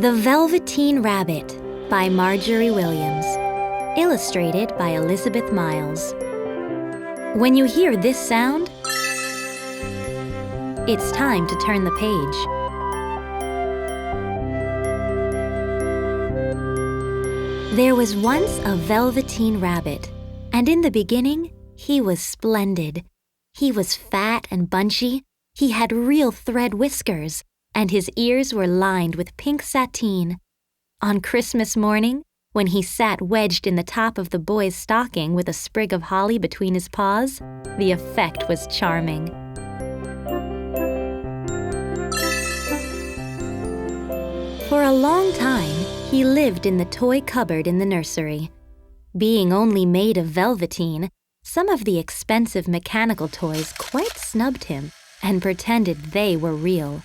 The Velveteen Rabbit by Marjorie Williams. Illustrated by Elizabeth Miles. When you hear this sound, it's time to turn the page. There was once a Velveteen Rabbit, and in the beginning, he was splendid. He was fat and bunchy, he had real thread whiskers, and his ears were lined with pink sateen. On Christmas morning, when he sat wedged in the top of the boy's stocking with a sprig of holly between his paws, the effect was charming. For a long time, he lived in the toy cupboard in the nursery. Being only made of velveteen, some of the expensive mechanical toys quite snubbed him and pretended they were real.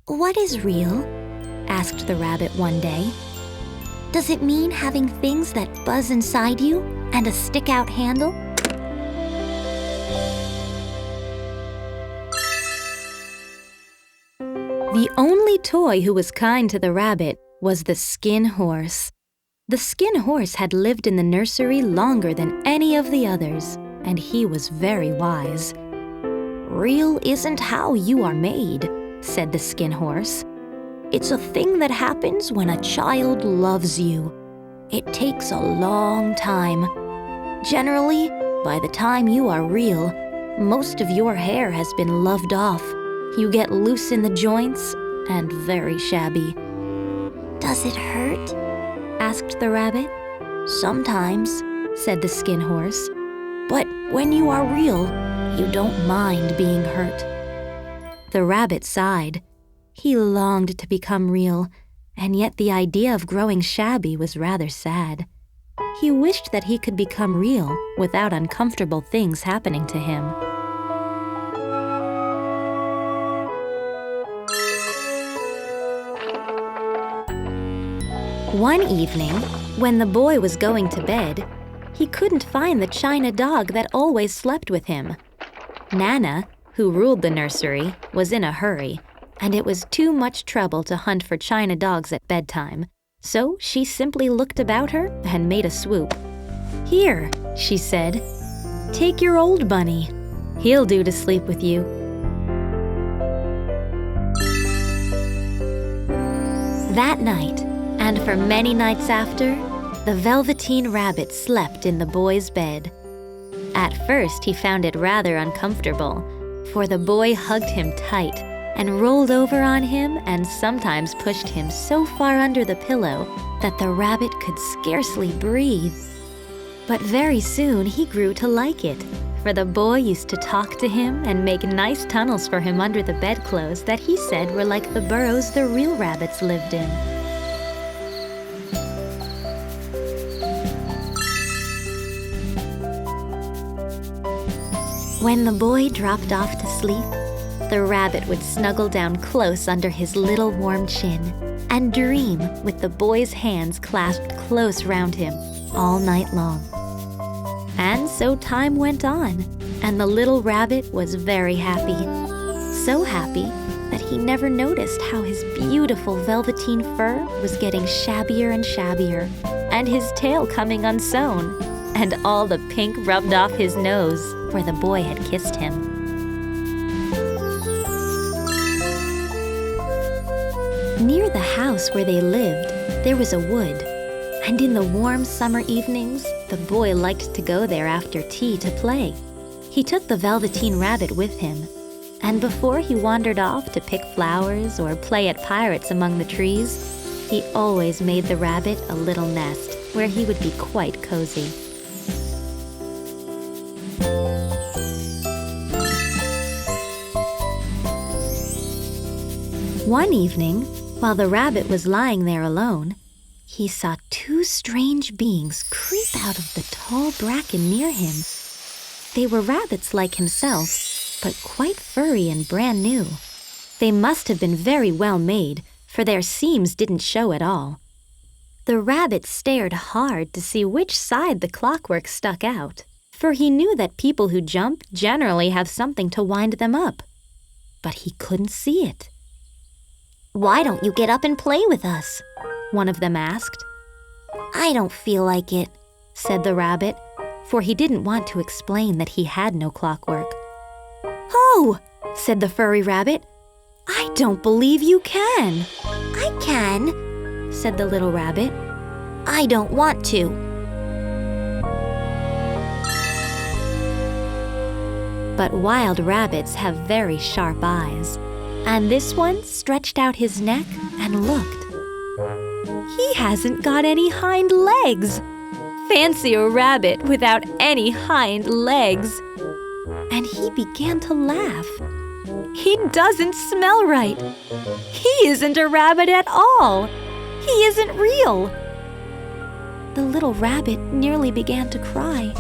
"What is real?" asked the rabbit one day. "Does it mean having things that buzz inside you and a stick-out handle?" The only toy who was kind to the rabbit was the skin horse. The skin horse had lived in the nursery longer than any of the others, and he was very wise. "Real isn't how you are made," said the skin horse. "It's a thing that happens when a child loves you. It takes a long time. Generally, by the time you are real, most of your hair has been loved off. You get loose in the joints and very shabby." "Does it hurt?" asked the rabbit. "Sometimes," said the skin horse. "But when you are real, you don't mind being hurt." The rabbit sighed. He longed to become real, and yet the idea of growing shabby was rather sad. He wished that he could become real without uncomfortable things happening to him. One evening, when the boy was going to bed, he couldn't find the china dog that always slept with him. Nana, who ruled the nursery, was in a hurry, and it was too much trouble to hunt for china dogs at bedtime, so she simply looked about her and made a swoop. "Here," she said, "take your old bunny. He'll do to sleep with you." That night, and for many nights after, the Velveteen Rabbit slept in the boy's bed. At first, he found it rather uncomfortable, for the boy hugged him tight and rolled over on him and sometimes pushed him so far under the pillow that the rabbit could scarcely breathe. But very soon he grew to like it, for the boy used to talk to him and make nice tunnels for him under the bedclothes that he said were like the burrows the real rabbits lived in. When the boy dropped off to sleep, the rabbit would snuggle down close under his little warm chin and dream with the boy's hands clasped close round him all night long. And so time went on, and the little rabbit was very happy. So happy that he never noticed how his beautiful velveteen fur was getting shabbier and shabbier, and his tail coming unsewn, and all the pink rubbed off his nose where the boy had kissed him. Near the house where they lived, there was a wood, and in the warm summer evenings, the boy liked to go there after tea to play. He took the Velveteen Rabbit with him, and before he wandered off to pick flowers or play at pirates among the trees, he always made the rabbit a little nest where he would be quite cozy. One evening, while the rabbit was lying there alone, he saw two strange beings creep out of the tall bracken near him. They were rabbits like himself, but quite furry and brand new. They must have been very well made, for their seams didn't show at all. The rabbit stared hard to see which side the clockwork stuck out, for he knew that people who jump generally have something to wind them up. But he couldn't see it. "Why don't you get up and play with us?" one of them asked. "I don't feel like it," said the rabbit, for he didn't want to explain that he had no clockwork. "Oh," said the furry rabbit, "I don't believe you can." "I can," said the little rabbit. "I don't want to." But wild rabbits have very sharp eyes, and this one stretched out his neck and looked. He hasn't got any hind legs. Fancy a rabbit without any hind legs. And he began to laugh. He doesn't smell right. He isn't a rabbit at all. He isn't real. The little rabbit nearly began to cry.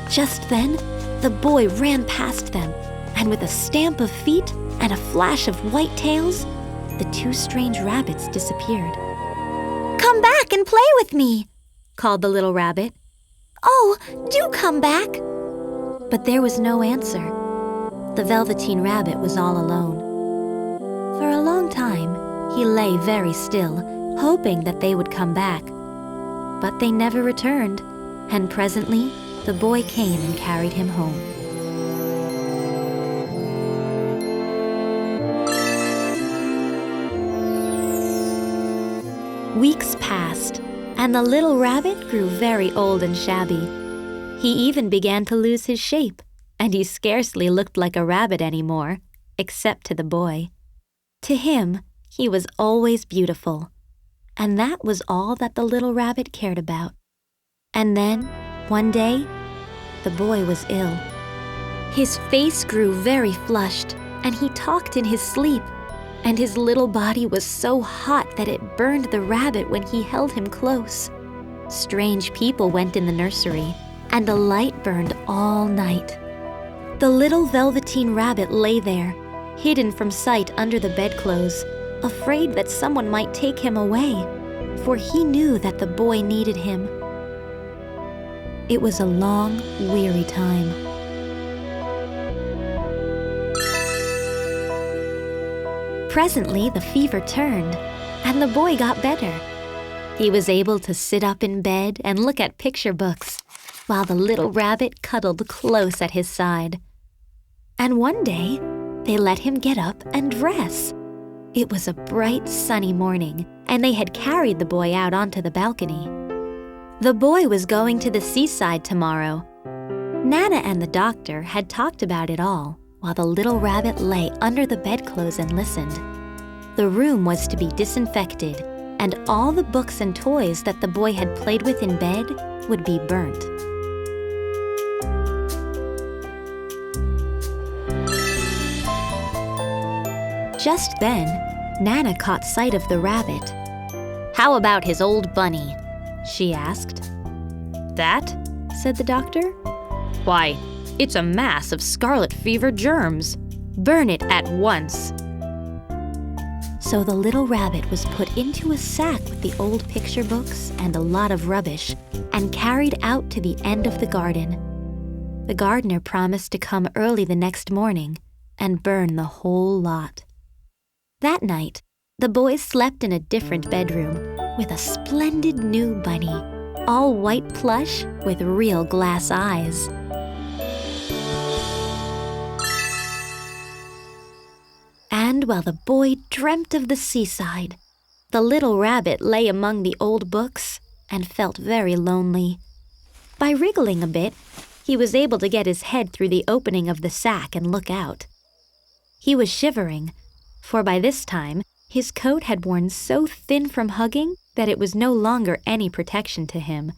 Just then, the boy ran past them, and with a stamp of feet and a flash of white tails, the two strange rabbits disappeared. "Come back and play with me," called the little rabbit. "Oh, do come back." But there was no answer. The Velveteen Rabbit was all alone. For a long time, he lay very still, hoping that they would come back. But they never returned, and presently, the boy came and carried him home. Weeks passed, and the little rabbit grew very old and shabby. He even began to lose his shape, and he scarcely looked like a rabbit anymore, except to the boy. To him, he was always beautiful, and that was all that the little rabbit cared about. And then, one day, the boy was ill. His face grew very flushed, and he talked in his sleep, and his little body was so hot that it burned the rabbit when he held him close. Strange people went in the nursery, and a light burned all night. The little Velveteen Rabbit lay there, hidden from sight under the bedclothes, afraid that someone might take him away, for he knew that the boy needed him. It was a long, weary time. Presently, the fever turned, and the boy got better. He was able to sit up in bed and look at picture books, while the little rabbit cuddled close at his side. And one day, they let him get up and dress. It was a bright, sunny morning, and they had carried the boy out onto the balcony. The boy was going to the seaside tomorrow. Nana and the doctor had talked about it all, while the little rabbit lay under the bedclothes and listened. The room was to be disinfected, and all the books and toys that the boy had played with in bed would be burnt. Just then, Nana caught sight of the rabbit. "How about his old bunny?" she asked. "That?" said the doctor. "Why, it's a mass of scarlet fever germs. Burn it at once." So the little rabbit was put into a sack with the old picture books and a lot of rubbish and carried out to the end of the garden. The gardener promised to come early the next morning and burn the whole lot. That night, the boys slept in a different bedroom with a splendid new bunny, all white plush with real glass eyes. And while the boy dreamt of the seaside, the little rabbit lay among the old books and felt very lonely. By wriggling a bit, he was able to get his head through the opening of the sack and look out. He was shivering, for by this time, his coat had worn so thin from hugging that it was no longer any protection to him.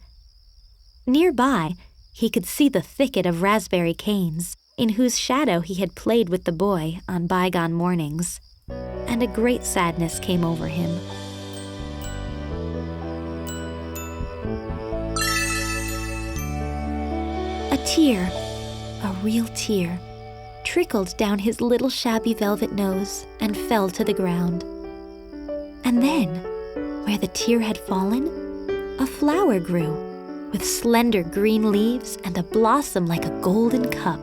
Nearby, he could see the thicket of raspberry canes, in whose shadow he had played with the boy on bygone mornings, and a great sadness came over him. A tear, a real tear, trickled down his little shabby velvet nose and fell to the ground. And then, where the tear had fallen, a flower grew, with slender green leaves and a blossom like a golden cup.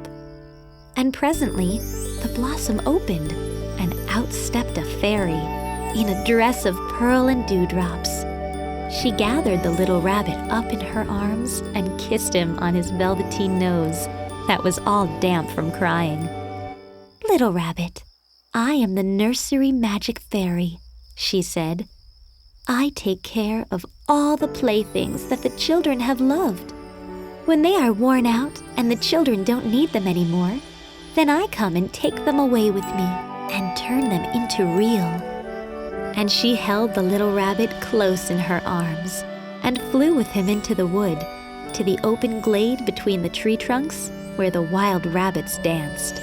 And presently, the blossom opened, and out stepped a fairy. in a dress of pearl and dewdrops. She gathered the little rabbit up in her arms and kissed him on his velveteen nose that was all damp from crying. "Little rabbit, I am the nursery magic fairy," she said. "I take care of all the playthings that the children have loved. When they are worn out and the children don't need them anymore, then I come and take them away with me and turn them into real." And she held the little rabbit close in her arms and flew with him into the wood, to the open glade between the tree trunks where the wild rabbits danced.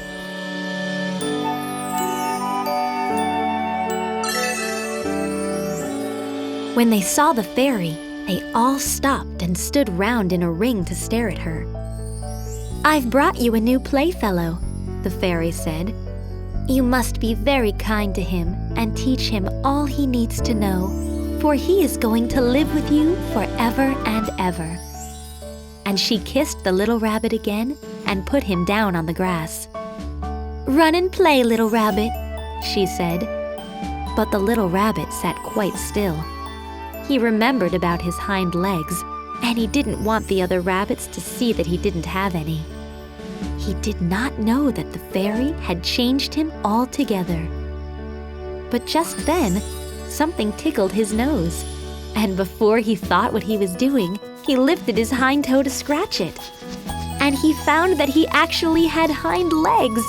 When they saw the fairy, they all stopped and stood round in a ring to stare at her. "I've brought you a new playfellow," the fairy said. "You must be very kind to him and teach him all he needs to know, for he is going to live with you forever and ever." And she kissed the little rabbit again and put him down on the grass. "Run and play, little rabbit," she said. But the little rabbit sat quite still. He remembered about his hind legs, and he didn't want the other rabbits to see that he didn't have any. He did not know that the fairy had changed him altogether. But just then, something tickled his nose, and before he thought what he was doing, he lifted his hind toe to scratch it. And he found that he actually had hind legs.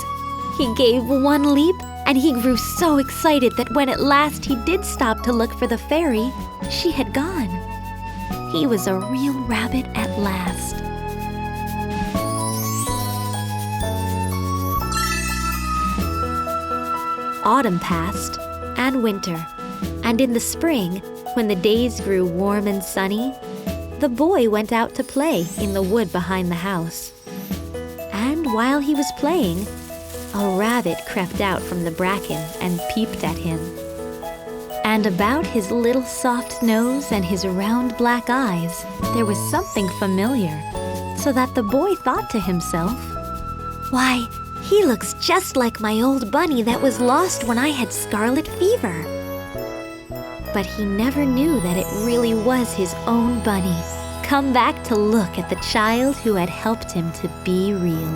He gave one leap, and he grew so excited that when at last he did stop to look for the fairy, she had gone. He was a real rabbit at last. Autumn passed, and winter, and in the spring, when the days grew warm and sunny, the boy went out to play in the wood behind the house. And while he was playing, a rabbit crept out from the bracken and peeped at him. And about his little soft nose and his round black eyes, there was something familiar, so that the boy thought to himself, "Why, he looks just like my old bunny that was lost when I had scarlet fever." But he never knew that it really was his own bunny, come back to look at the child who had helped him to be real.